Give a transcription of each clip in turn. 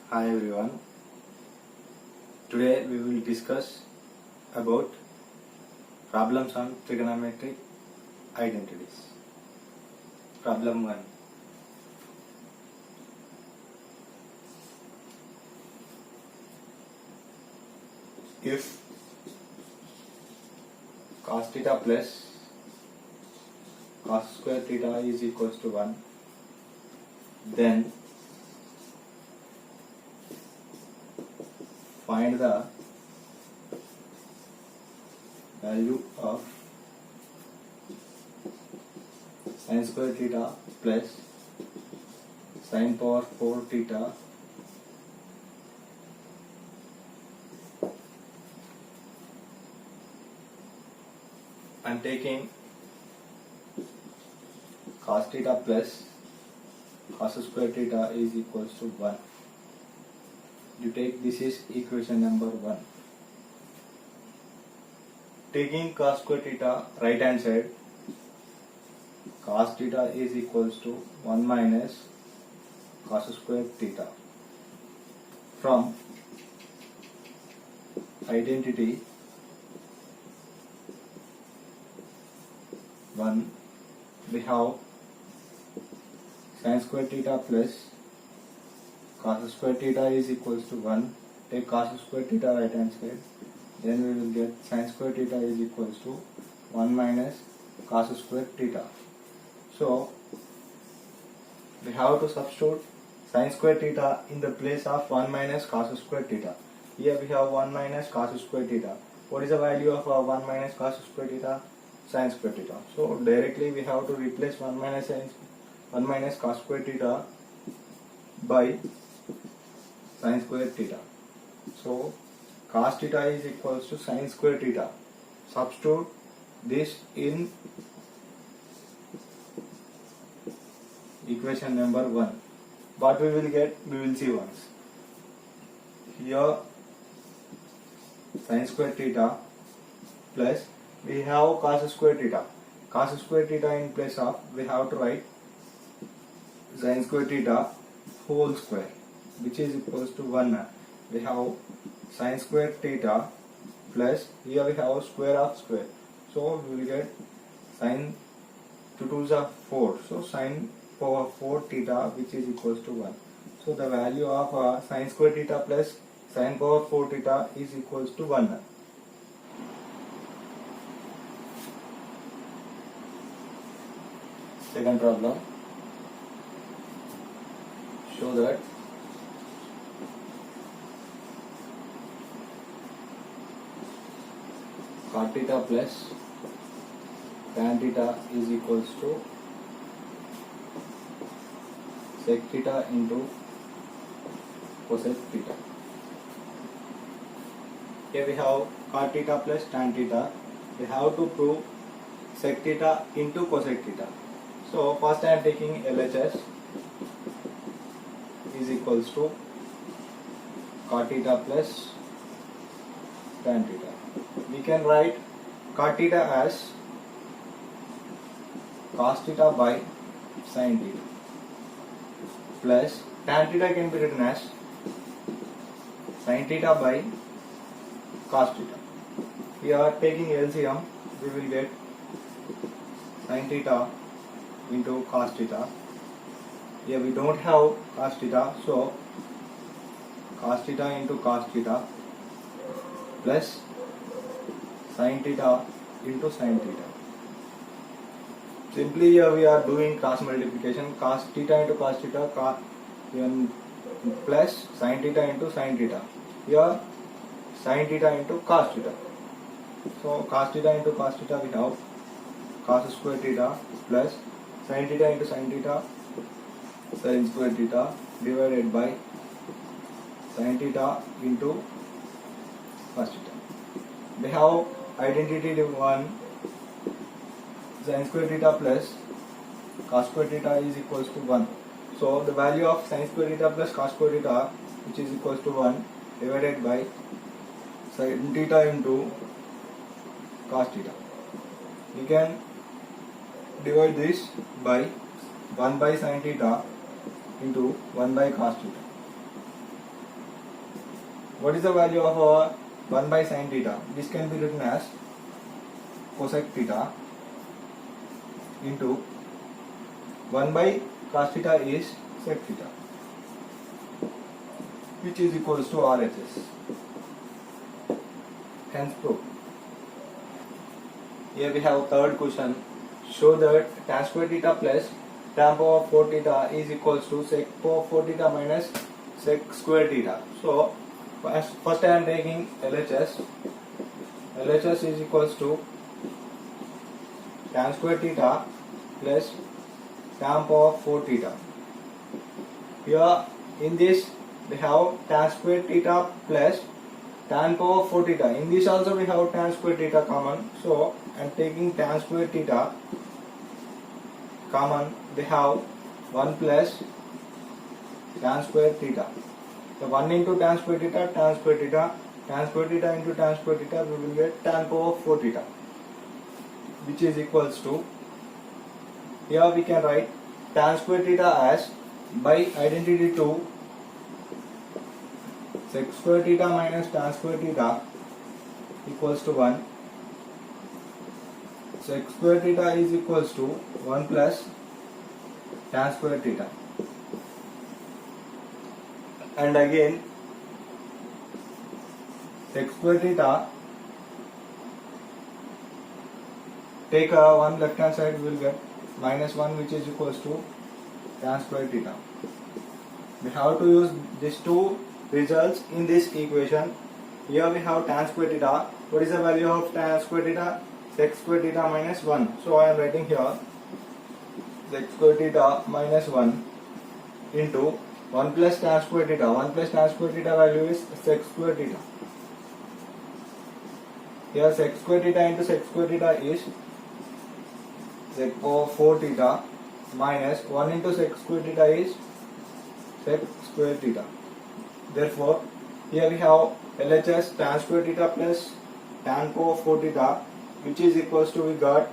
Hi everyone. Today we will discuss about problems on trigonometric identities. Problem 1. If cos theta plus cos square theta is equals to 1, then find the value of sin square theta plus sin power 4 theta and taking cos theta plus cos square theta is equals to 1. You take this is equation number 1. Taking cos square theta right hand side, cos theta is equals to 1 minus cos square theta. From identity 1, we have sin square theta plus cos square theta is equals to 1. Take cos square theta right hand side, then we will get sin square theta is equals to 1 minus cos square theta. So we have to substitute sin square theta in the place of 1 minus cos square theta. Here we have 1 minus cos square theta. What is the value of 1 minus cos square theta? Sin square theta. So directly we have to replace 1 minus cos square theta by sin square theta. So cos theta is equals to sin square theta. Substitute this in equation number 1. What we will get, we will see once. Here sin square theta plus we have cos square theta. Cos square theta in place of, we have to write sin square theta whole square, which is equals to 1. We have sin square theta plus here we have square of square. So we will get sin 2 2s are 4. So sin power 4 theta, which is equals to 1. So the value of sin square theta plus sin power 4 theta is equals to 1. Second problem. Show that cot theta plus tan theta is equals to sec theta into cosec theta. Here we have cot theta plus tan theta. We have to prove sec theta into cosec theta. So first I am taking LHS is equals to cot theta plus tan theta. We can write cot theta as cos theta by sin theta plus tan theta can be written as sin theta by cos theta. We are taking LCM, we will get sin theta into cos theta. Here we don't have cos theta, so cos theta into cos theta plus sin theta into sin theta. Simply here we are doing cross multiplication, cos theta into cos theta plus sin theta into sin theta. Here sin theta into cos theta. So cos theta into cos theta we have cos square theta plus sin theta into sin theta sin square theta divided by sin theta into cos theta. We have identity 1, sin square theta plus cos square theta is equals to 1. So the value of sin square theta plus cos square theta, which is equals to 1, divided by sin theta into cos theta. We can divide this by 1 by sin theta into 1 by cos theta. what is the value of our 1 by sin theta? This can be written as cosec theta into 1 by cos theta is sec theta, which is equals to RHS. Hence proof. Here we have third question. Show that tan square theta plus tan power 4 theta is equals to sec power 4 theta minus sec square theta. So first I am taking LHS. LHS is equals to tan square theta plus tan power 4 theta. Here in this we have tan square theta plus tan power 4 theta. In this also we have tan square theta common. So I am taking tan square theta common. We have 1 plus tan square theta. So 1 into tan square theta, tan square theta, tan square theta into tan square theta, we will get tan power 4 theta, which is equals to, here we can write tan square theta as, by identity 2, sec square theta minus tan square theta equals to 1. Sec square theta is equals to 1 plus tan square theta. And again sec square theta, take 1 left hand side, we will get minus 1, which is equals to tan square theta. We have to use these two results in this equation. Here we have tan square theta. What is the value of tan square theta? Sec square theta minus 1. So I am writing here sec square theta minus 1 into 1 plus tan square theta. 1 plus tan square theta value is sec square theta. Here sec square theta into sec square theta is sec power 4 theta minus 1 into sec square theta is sec square theta. Therefore, here we have LHS tan square theta plus tan power 4 theta, which is equals to, we got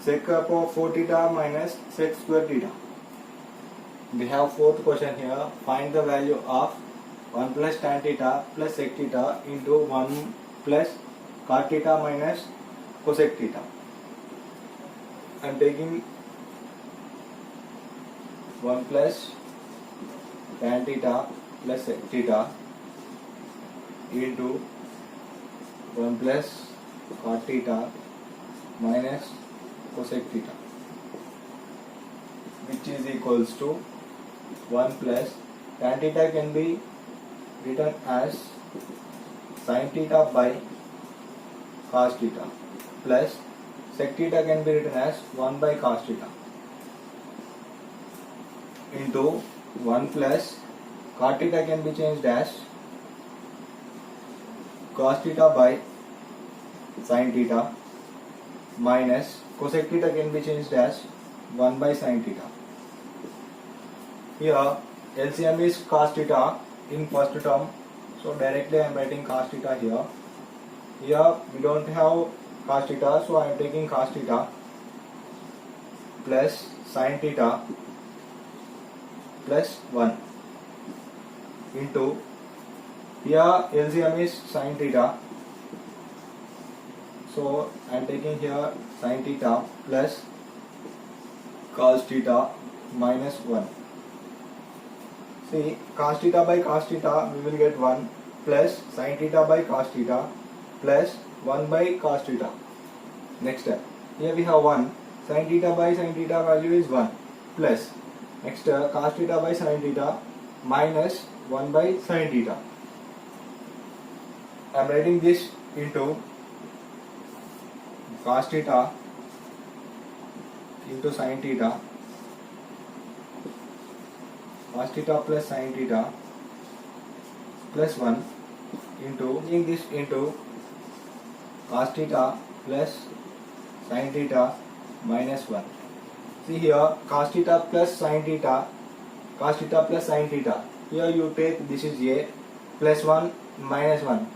sec power 4 theta minus sec square theta. We have fourth question here. Find the value of 1 plus tan theta plus sec theta into 1 plus cot theta minus cosec theta. I am taking 1 plus tan theta plus sec theta into 1 plus cot theta minus cosec theta, which is equals to 1 plus tan theta can be written as sin theta by cos theta plus sec theta can be written as 1 by cos theta into 1 plus cot theta can be changed as cos theta by sin theta minus cosec theta can be changed as 1 by sin theta. Here LCM is cos theta in first term, so directly I am writing cos theta here. Here we don't have cos theta, so I am taking cos theta plus sin theta plus 1 into, here LCM is sin theta, so I am taking here sin theta plus cos theta minus 1. See, cos theta by cos theta we will get 1 plus sin theta by cos theta plus 1 by cos theta. Next step, here we have 1, sin theta by sin theta value is 1 plus, next cos theta by sin theta minus 1 by sin theta. I am writing this into cos theta into sin theta, cos theta plus sin theta plus 1 into, taking this into cos theta plus sin theta minus 1. See here cos theta plus sin theta, cos theta plus sin theta. Here you take, this is a plus 1 minus 1.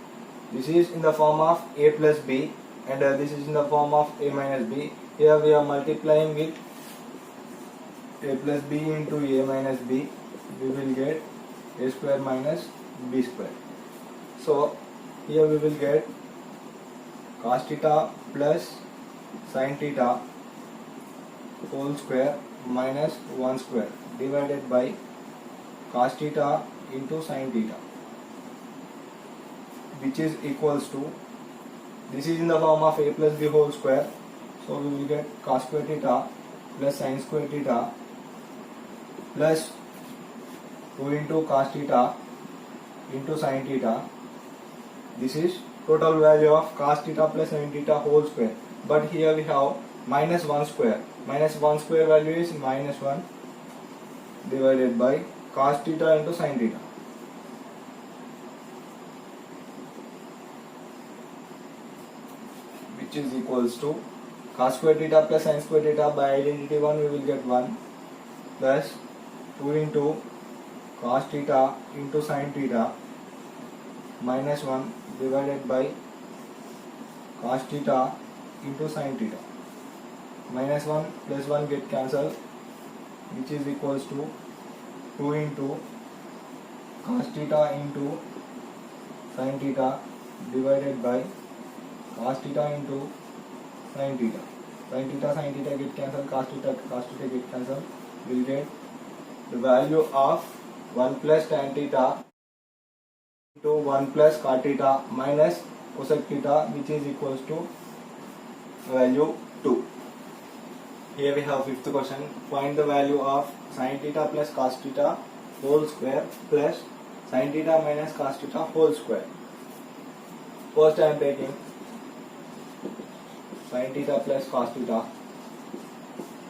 This is in the form of a plus b and this is in the form of a minus b. Here we are multiplying with a plus b into a minus b. We will get a square minus b square. So here we will get cos theta plus sin theta whole square minus 1 square divided by cos theta into sin theta, which is equals to, this is in the form of a plus b whole square, so we will get cos square theta plus sin square theta plus 2 into cos theta into sin theta. This is total value of cos theta plus sin theta whole square, but here we have minus 1 square. Minus 1 square value is minus 1 divided by cos theta into sin theta. Which is equals to cos square theta plus sin square theta, by identity 1 we will get 1 plus 2 into cos theta into sin theta minus 1 divided by cos theta into sin theta. Minus 1 plus 1 get cancelled, which is equals to 2 into cos theta into sin theta divided by cos theta into sin theta. Sin theta get cancelled, cos theta get cancelled. We will get the value of 1 plus tan theta into 1 plus cot theta minus cosec theta, which is equals to value 2. Here we have fifth question. Find the value of sin theta plus cos theta whole square plus sin theta minus cos theta whole square. First I am taking sin theta plus cos theta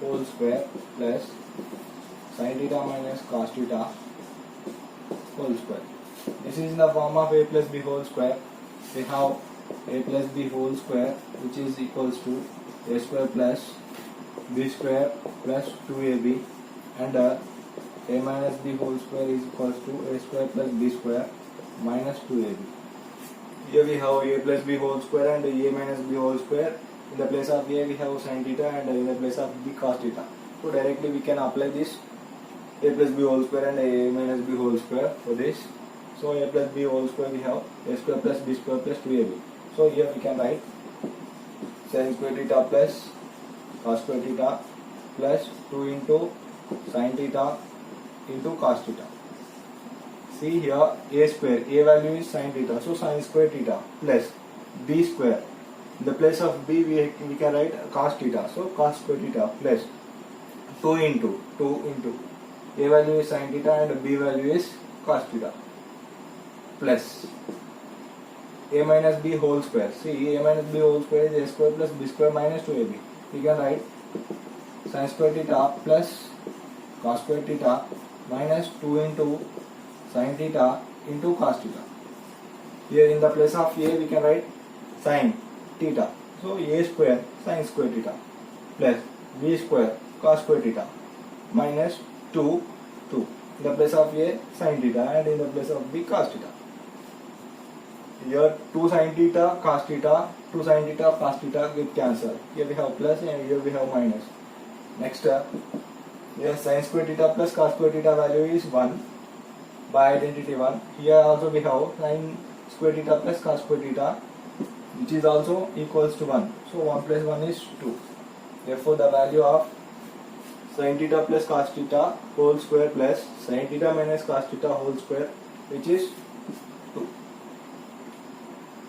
whole square plus sin theta minus cos theta whole square. This is in the form of a plus b whole square. We have a plus b whole square, which is equals to a square plus b square plus 2ab, and a minus b whole square is equals to a square plus b square minus 2ab. Here we have a plus b whole square and a minus b whole square. In the place of a we have sin theta, and in the place of b cos theta. So directly we can apply this a plus b whole square and a minus b whole square for this. So a plus b whole square we have a square plus b square plus 2ab. So here we can write sin square theta plus cos square theta plus 2 into sin theta into cos theta. See here a square, a value is sin theta, so sin square theta plus b square. In the place of b we can write cos theta, so cos square theta plus 2 into a value is sin theta and b value is cos theta plus a minus b whole square. See, a minus b whole square is a square plus b square minus 2ab. We can write sin square theta plus cos square theta minus 2 into sin theta into cos theta. Here in the place of a we can write sin theta. So a square sin square theta plus b square cos square theta minus 2. In the place of a sin theta and in the place of b cos theta. Here 2 sin theta cos theta, 2 sin theta cos theta get cancelled. Here we have plus and here we have minus. Next here sin square theta plus cos square theta value is 1 by identity 1. Here also we have sin square theta plus cos square theta, which is also equals to 1. So 1 plus 1 is 2. Therefore the value of sin theta plus cos theta whole square plus sin theta minus cos theta whole square, which is 2.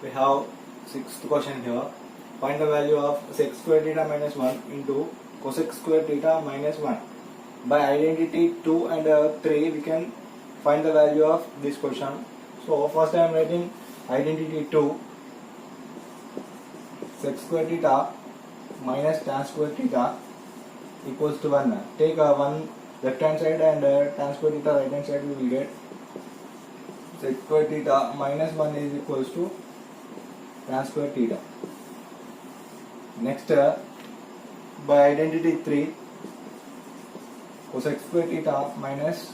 We have sixth question here. Find the value of sec square theta minus 1 into cosec square theta minus 1. By identity 2 and 3 we can find the value of this question. So first I am writing identity 2, sec square theta minus tan square theta equals to 1. Take 1 left hand side and tan square theta right hand side, we will get sec square theta minus 1 is equals to tan square theta. Next by identity 3, cosec square theta minus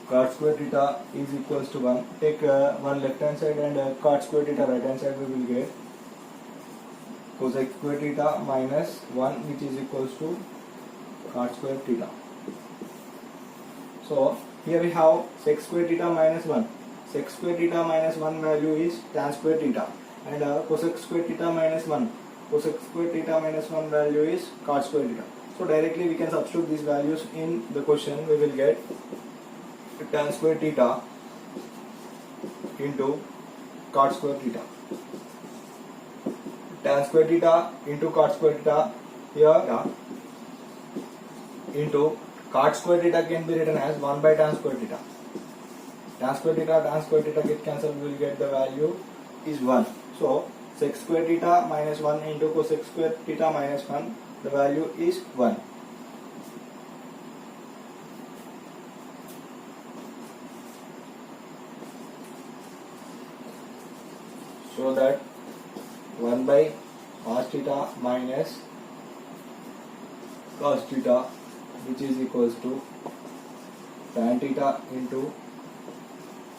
cot square theta is equals to 1. Take 1 left hand side and cot square theta right hand side, we will get cosec square theta minus 1, which is equals to cot square theta. So here we have sec square theta minus 1. sec square theta minus 1 value is tan square theta, and cosec square theta minus 1, cosec square theta minus 1 value is cot square theta. So directly we can substitute these values in the question. We will get tan square theta into cot square theta. Tan square theta into cot square theta here, into cot square theta can be written as 1 by tan square theta. Tan square theta get cancelled, we will get the value is 1. So sec square theta minus 1 into cosec square theta minus 1, the value is 1. So that 1 by cos theta minus cos theta, which is equals to tan theta into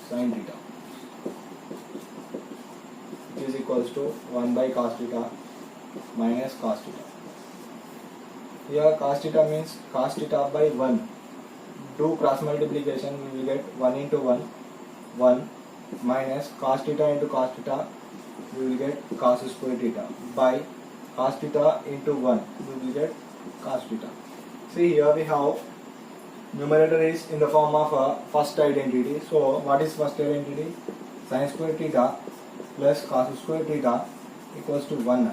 sin theta, which is equals to 1 by cos theta minus cos theta. Here cos theta means cos theta by 1. Do cross multiplication, we will get 1 into 1, 1 minus cos theta into cos theta, we will get cos square theta, by cos theta into 1, we will get cos theta. See, here we have numerator is in the form of a first identity. So what is first identity? Sin square theta plus cos square theta equals to 1.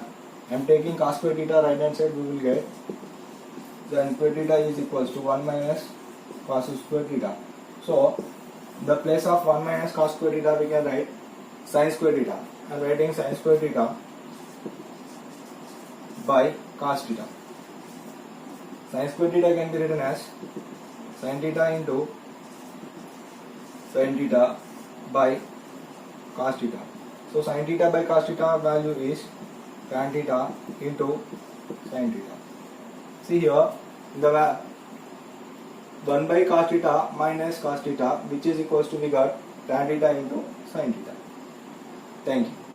I am taking cos square theta right hand side, we will get sin square theta is equals to 1 minus cos square theta. So the place of 1 minus cos square theta we can write sin square theta. I am writing sin square theta by cos theta. Sin square theta can be written as sin theta into sin theta by cos theta. So sin theta by cos theta value is tan theta into sin theta. See here, the 1 by cos theta minus cos theta, which is equals to we got tan theta into sin theta. Thank you.